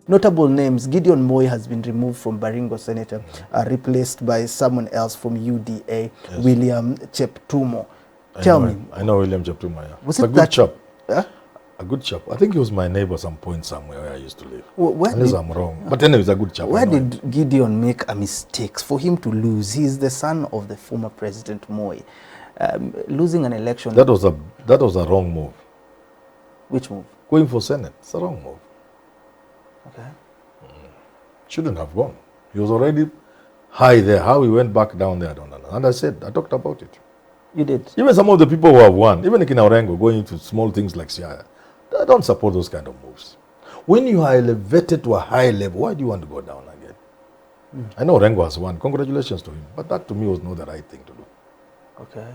Notable names: Gideon Moi has been removed from Baringo Senator, replaced by someone else from UDA, yes. William Cheptumo. Tell me. I know William Cheptumo, yeah. Was it a good chap? Huh? A good chap. I think he was my neighbor some point somewhere where I used to live. Unless I'm wrong. But anyway, he's a good chap. Where did Gideon make a mistake for him to lose? He's the son of the former President Moi. Losing an election... That was a wrong move. Which move? Going for Senate. It's a wrong move. Okay. Shouldn't have gone. He was already high there. How he went back down there, I don't know. And I talked about it. You did? Even some of the people who have won, even in Orengo, going into small things like Siaya, I don't support those kind of moves. When you are elevated to a high level, why do you want to go down again? I know Orengo has won. Congratulations to him. But that to me was not the right thing to do. Okay.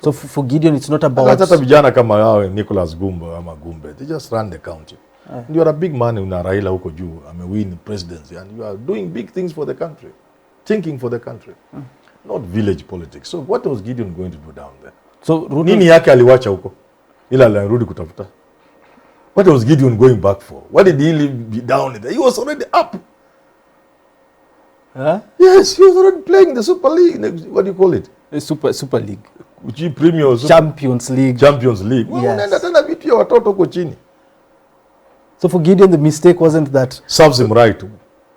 So for Gideon, it's not about... vijana kama Nicholas Gumbo ama Gumbe, they just run the county. And you are a big man in Raila huko juu, win presidency, and you are doing big things for the country, thinking for the country, not village politics. So what was Gideon going to do down there? So Ruto... Nini yake aliwacha huko? Ila alirudi kutafuta. What was Gideon going back for? Why did he be down there? He was already up. Huh? Yes, he was already playing the Super League. What do you call it? Super League. Champions League. Champions League. Yes. So for Gideon, the mistake wasn't that... Serves him right.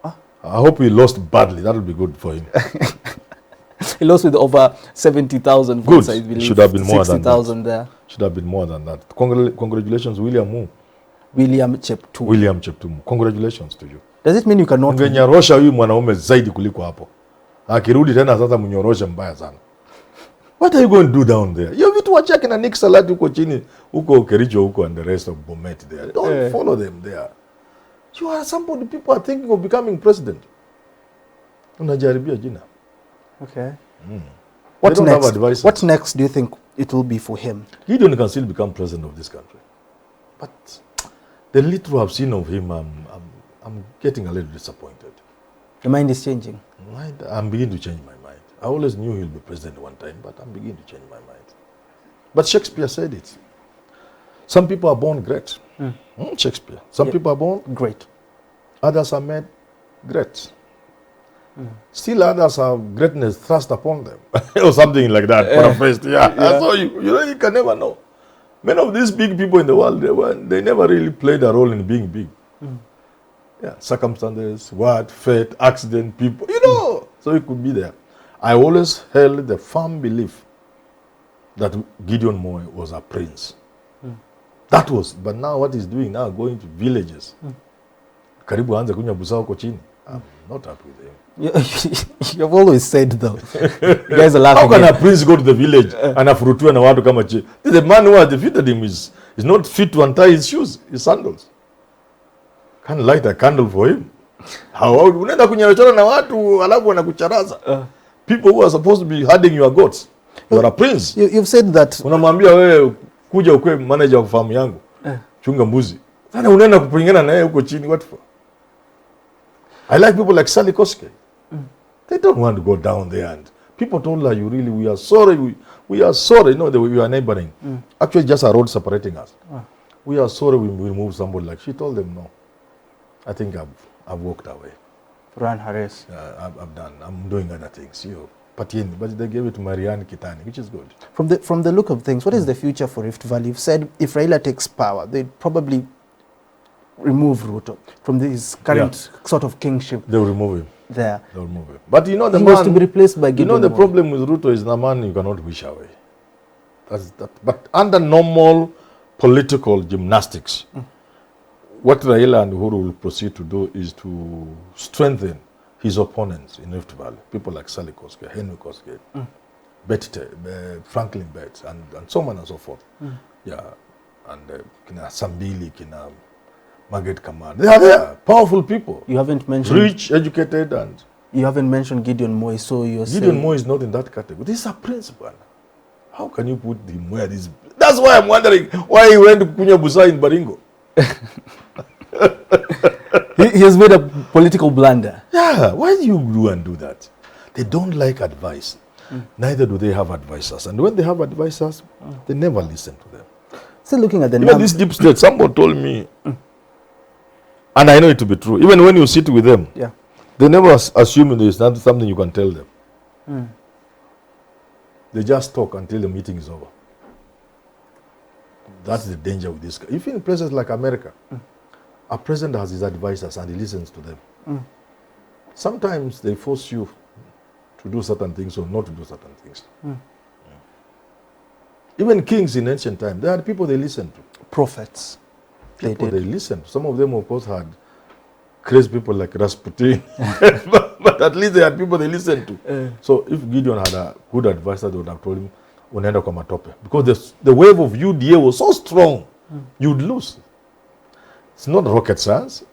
I hope he lost badly. That will be good for him. He lost with over 70,000 votes, I believe. Should have been more than that. 60,000 there. Should have been more than that. Congratulations, William Cheptumo. William Cheptumo. Congratulations to you. Does it mean you cannot... Ungenyorosha huyu mwanaume zaidi kuliko hapo. Akirudi tena sasa mnyorosha mbaya sana. What are you going to do down there? You have to watch na Nick Salati huko chini, huko Kericho huko and the rest of Bomet there. Don't follow them there. You are somebody, people are thinking of becoming president. Unajaribia jina. Okay. What next? What next do you think it will be for him? Gideon can still become president of this country. But the little I've seen of him, I'm getting a little disappointed. The mind is changing? I'm beginning to change my mind. I always knew he'll be president one time, but I'm beginning to change my mind. But Shakespeare said it. Some people are born great. Shakespeare. Some people are born great. Others are made great. Still others have greatness thrust upon them. Or something like that. Paraphrased. So you really can never know. Many of these big people in the world, they never really played a role in being big. Circumstances, fate, accident, people, so it could be there. I always held the firm belief that Gideon Moi was a prince. That was, but now what he's doing now, going to villages. Karibu anze kunywa busa huko chini. I'm not happy with him. You've always said though. You guys are laughing. How can a prince go to the village and afurutiwe na watu kama chi? The man who has defeated him is not fit to untie his shoes, his sandals. Can't light a candle for him. How unaenda kunyorochana na watu alafu wanakucharaza? People who are supposed to be herding your goats. You are a prince. You've said that. Unamwambia wewe kuja ukwe manager wa farm yangu. Chunga mbuzi. Sasa unaenda kupingana na yeye huko chini, what for? I like people like Sally Koske. They don't want to go down there, and people told her, we are sorry, we are sorry. We are neighboring. Actually, just a road separating us. We are sorry we remove somebody like. She told them no. I think I've walked away. Run her race. I've done. I'm doing other things. But they gave it to Marianne Kitani, which is good. From the look of things, what is the future for Rift Valley? You've said if Raila takes power, they'd probably remove Ruto from this current sort of kingship. They'll remove him. There. They'll remove him. But the he man was to be replaced by Gideon the Moi. problem with Ruto is the man you cannot wish away. That's that. But under normal political gymnastics, what Raila and Uhuru will proceed to do is to strengthen his opponents in Rift Valley. People like Sally Koske, Henry Koske, Franklin Bates, and so on and so forth. Yeah, and kina Sambili, kina Margaret Kamar. They are there, powerful people. You haven't mentioned... Rich, educated, and... You haven't mentioned Gideon Moi, so you're saying... Gideon Moi is not in that category. This is a principal. How can you put him where this... That's why I'm wondering why he went to Kunya Busa in Baringo. He has made a political blunder. Yeah, why do you go and do that? They don't like advice. Neither do they have advisors. And when they have advisors, they never listen to them. Still looking at the Even this deep state, someone told me, And I know it to be true. Even when you sit with them, Yeah. they never assume there is not something you can tell them. They just talk until the meeting is over. That's the danger with this. If in places like America, a president has his advisors and he listens to them. Sometimes they force you to do certain things or not to do certain things. Even kings in ancient times, they had people they listened to. Prophets. People they listened to. Some of them, of course, had crazy people like Rasputin. but at least they had people they listened to. So if Gideon had a good advisor, they would have told him, unaenda kwa matope. Because the wave of UDA was so strong, you'd lose. It's not rocket science.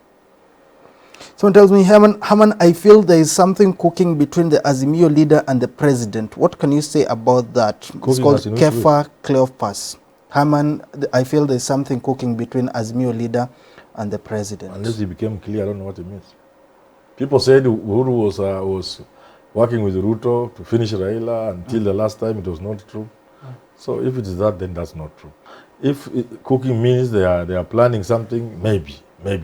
Someone tells me, Herman, I feel there is something cooking between the Azimio leader and the president. What can you say about that? It's called Kefa Cleopas. Herman, I feel there is something cooking between Azimio leader and the president. Unless he became clear, I don't know what it means. People said Uhuru was working with Ruto to finish Raila until the last time. It was not true. So if it is that, then that's not true. If cooking means they are planning something, maybe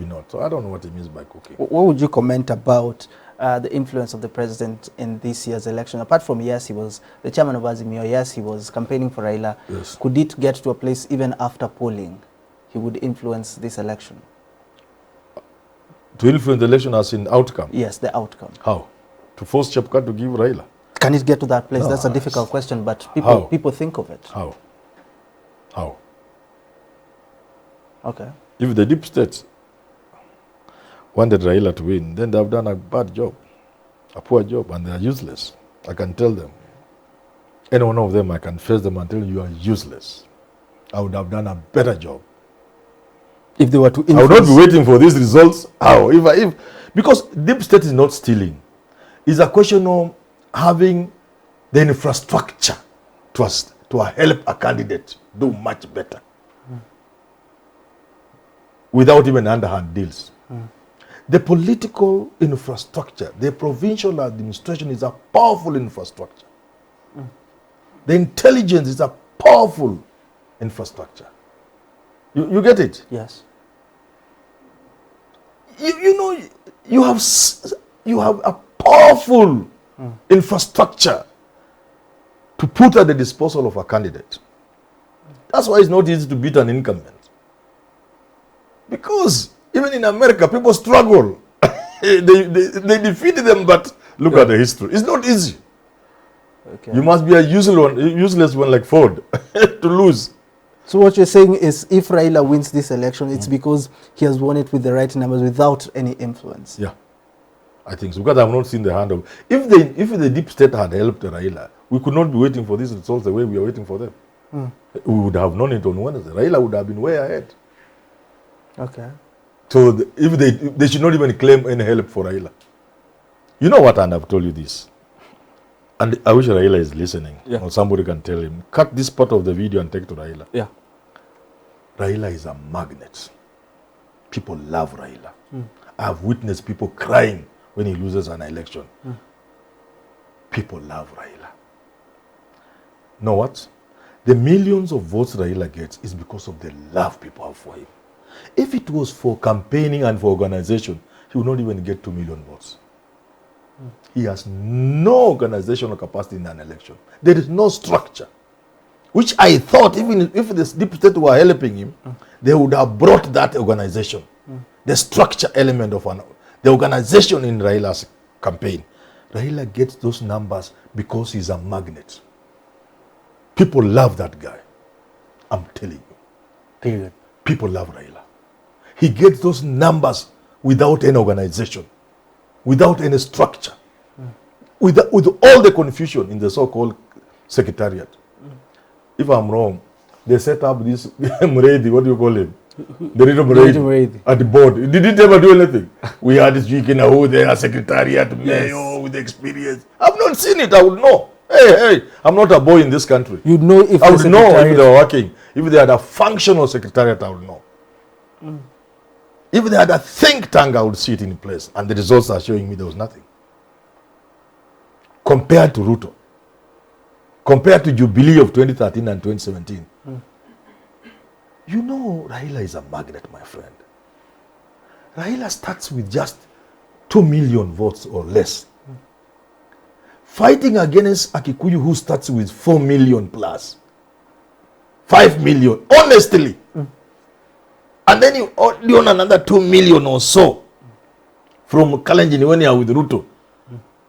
not. So I don't know what it means by cooking. What would you comment about the influence of the president in this year's election? Apart from, yes, he was the chairman of Azimio, yes, he was campaigning for Raila. Yes. Could it get to a place even after polling, he would influence this election? To influence the election as in outcome? Yes, the outcome. How? To force Chepkat to give Raila? Can it get to that place? No, that's a difficult question, but How? people think of it. How? Okay. If the deep state wanted Raila to win, then they have done a bad job, a poor job, and they are useless. I can tell them. Any one of them, I can face them and tell you are useless. I would have done a better job. If they were to influence... I would not be waiting for these results. How? Because deep state is not stealing. It's a question of having the infrastructure to help a candidate do much better. Without even underhand deals. The political infrastructure, the provincial administration is a powerful infrastructure. The intelligence is a powerful infrastructure. You get it? Yes. You know, you have a powerful infrastructure to put at the disposal of a candidate. That's why it's not easy to beat an incumbent. Because even in America, people struggle. they defeat them, but look at the history. It's not easy. Okay. You must be a useless one like Ford to lose. So what you're saying is if Raila wins this election, it's because he has won it with the right numbers without any influence. Yeah, I think so. Because I've not seen the hand of... If the deep state had helped Raila, we could not be waiting for these results the way we are waiting for them. We would have known it on Wednesday. Raila would have been way ahead. Okay. So if they should not even claim any help for Raila. You know what, and I've told you this. And I wish Raila is listening. Yeah. Or somebody can tell him. Cut this part of the video and take to Raila. Yeah. Raila is a magnet. People love Raila. I've witnessed people crying when he loses an election. People love Raila. Know what? The millions of votes Raila gets is because of the love people have for him. If it was for campaigning and for organization, he would not even get 2 million votes. He has no organizational capacity in an election. There is no structure. Which I thought, even if the deep state were helping him, they would have brought that organization. The structure element of the organization in Raila's campaign. Raila gets those numbers because he's a magnet. People love that guy. I'm telling you. Period. People love Raila. He gets those numbers without any organization, without any structure, with all the confusion in the so-called secretariat. If I'm wrong, they set up this Muredi, what do you call him? The Rito Muredi at the board. He didn't ever do anything. We had this week in who they are secretariat, mayor with experience. I've not seen it, I would know. Hey, I'm not a boy in this country. You'd know if I would know if they were working. If they had a functional secretariat, I would know. If they had a think tank, I would see it in place. And the results are showing me there was nothing. Compared to Ruto. Compared to Jubilee of 2013 and 2017. You know, Raila is a magnet, my friend. Raila starts with just 2 million votes or less. Fighting against a Kikuyu who starts with 4 million plus. 5 million, honestly. And then you own another 2 million or so from Kalenjin when you are with Ruto.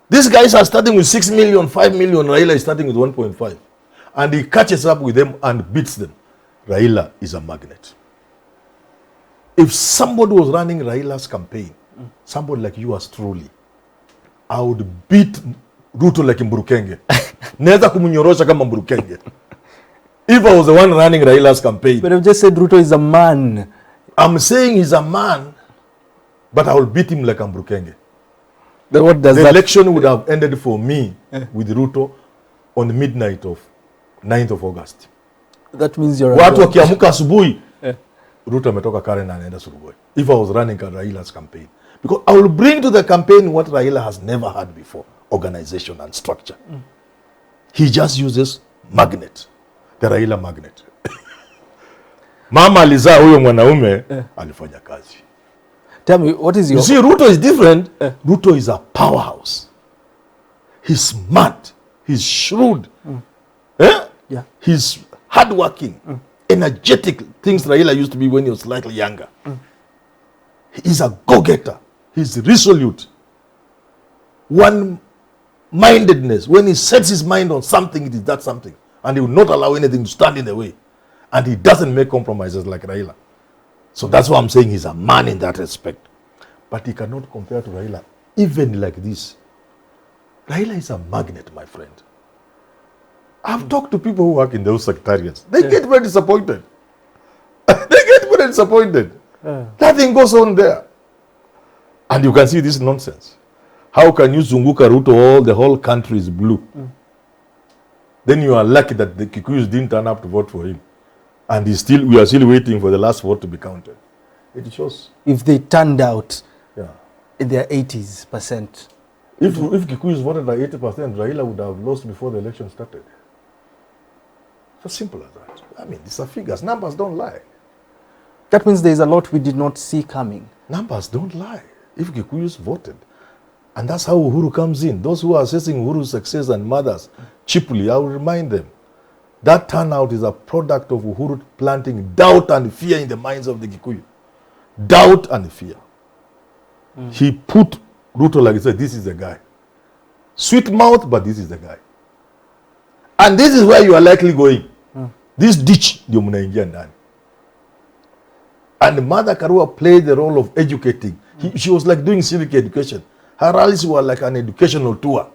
These guys are starting with 6 million, 5 million. Raila is starting with 1.5. And he catches up with them and beats them. Raila is a magnet. If somebody was running Raila's campaign, somebody like you as truly, I would beat Ruto like Mburukenge. Neza kumunyorosha kama Mburukenge. If I was the one running Raila's campaign. But I've just said Ruto is a man. I'm saying he's a man, but I will beat him like Mburukenge. Then what does the election would have ended for me with Ruto on the midnight of 9th of August. That means you're watu wakiamuka asubuhi Ruto ametoka Karen na anaenda Surugoi. If I was running Raila's campaign, because I will bring to the campaign what Raila has never had before, organization and structure. He just uses magnet, the Raila magnet. Mama alizaa huyo mwanaume alifanya kazi. Tell me, what is your... You see, Ruto is different. Ruto is a powerhouse. He's smart. He's shrewd. Yeah. He's hardworking, energetic, things Raila used to be when he was slightly younger. He's a go-getter. He's resolute. One-mindedness. When he sets his mind on something, it is that something. And he will not allow anything to stand in the way. And he doesn't make compromises like Raila. So that's why I'm saying he's a man in that respect. But he cannot compare to Raila, even like this. Raila is a magnet, my friend. I've talked to people who work in those secretariats. They get very disappointed. Nothing goes on there. And you can see this nonsense. How can you zunguka Ruto, the whole country is blue? Then you are lucky that the Kikuyus didn't turn up to vote for him. And we are still waiting for the last vote to be counted. It shows. If they turned out in their 80%. If Kikuyus voted at 80%, Raila would have lost before the election started. It's as simple as that. I mean, these are figures. Numbers don't lie. That means there's a lot we did not see coming. Numbers don't lie. If Kikuyus voted, and that's how Uhuru comes in. Those who are assessing Uhuru's success and mothers cheaply, I will remind them. That turnout is a product of Uhuru planting doubt and fear in the minds of the Kikuyu. Doubt and fear. He put Ruto like he said, this is the guy. Sweet mouth, but this is the guy. And this is where you are likely going. This ditch, ndio mnaingia ndani. And Mother Karua played the role of educating. She was like doing civic education. Her rallies were like an educational tour.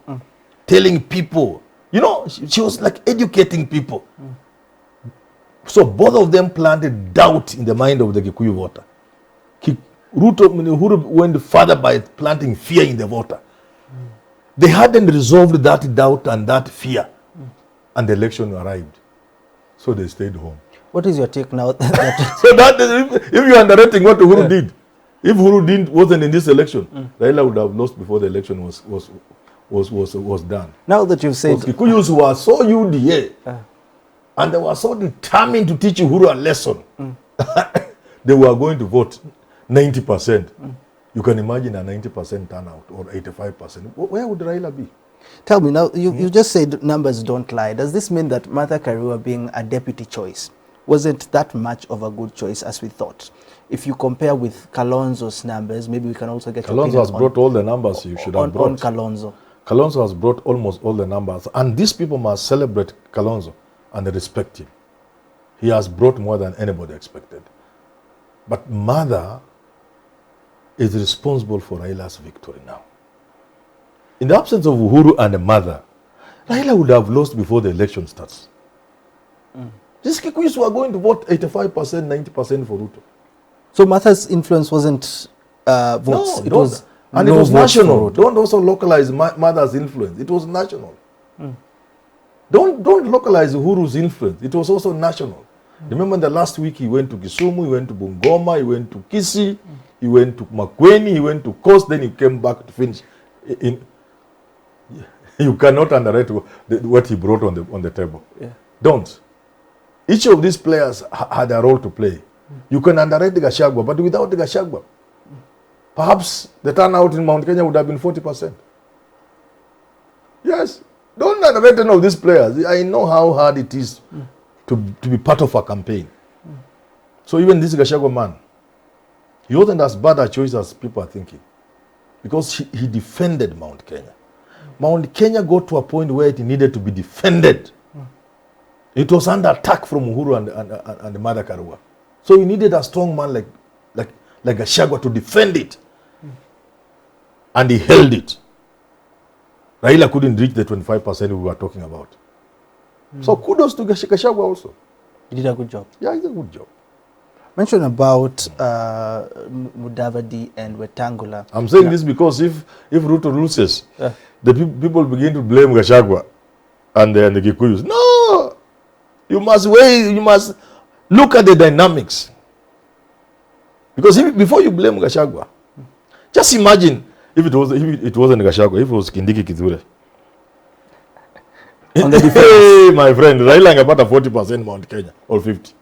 Telling people, you know, she was like educating people. So both of them planted doubt in the mind of the Kikuyu voter. Uhuru went further by planting fear in the voter. They hadn't resolved that doubt and that fear. And the election arrived. So they stayed home. What is your take now? So that if you are underrating what Uhuru did, if Uhuru wasn't in this election, Raila would have lost before the election was done. Now that you've said... Kikuyus were so UDA and they were so determined to teach Uhuru a lesson. They were going to vote 90%. You can imagine a 90% turnout or 85%. Where would Raila be? Tell me now, you just said numbers don't lie. Does this mean that Martha Karua being a deputy choice wasn't that much of a good choice as we thought? If you compare with Kalonzo's numbers, maybe we can also get Kalonzo has brought all the numbers you should have brought. On Kalonzo. Kalonzo has brought almost all the numbers. And these people must celebrate Kalonzo and respect him. He has brought more than anybody expected. But Mother is responsible for Raila's victory now. In the absence of Uhuru and the Mother, Raila would have lost before the election starts. These Kikuyus were going to vote 85%, 90% for Ruto. So Martha's influence wasn't votes. No, it was national. Don't also localize Mother's influence. It was national. Don't localize Uhuru's influence. It was also national. Remember the last week he went to Kisumu, he went to Bungoma, he went to Kisii, he went to Makueni, he went to Coast, then he came back to finish. You cannot underrate what he brought on the table. Don't. Each of these players had a role to play. You can underrate Gachagua, but without Gachagua, perhaps the turnout in Mount Kenya would have been 40%. Yes. Don't underrate any of these players. I know how hard it is to be part of a campaign. So even this Gachagua man, he wasn't as bad a choice as people are thinking. Because he defended Mount Kenya. Mount Kenya got to a point where it needed to be defended. It was under attack from Uhuru and Mother Karua. So you needed a strong man like Gachagua to defend it. And he held it. Raila couldn't reach the 25% we were talking about. So kudos to Gachagua also. He did a good job. Yeah, he did a good job. Mention about Mudavadi and Wetangula. I'm saying this because if Ruto loses, the people begin to blame Gachagua and the Kikuyus. No! You must wait, you must look at the dynamics. Because before you blame Gachagua, just imagine if it wasn't Gachagua, if it was Kindiki Kithure. On the defense. Hey, my friend, Raila about a 40% Mount Kenya or 50.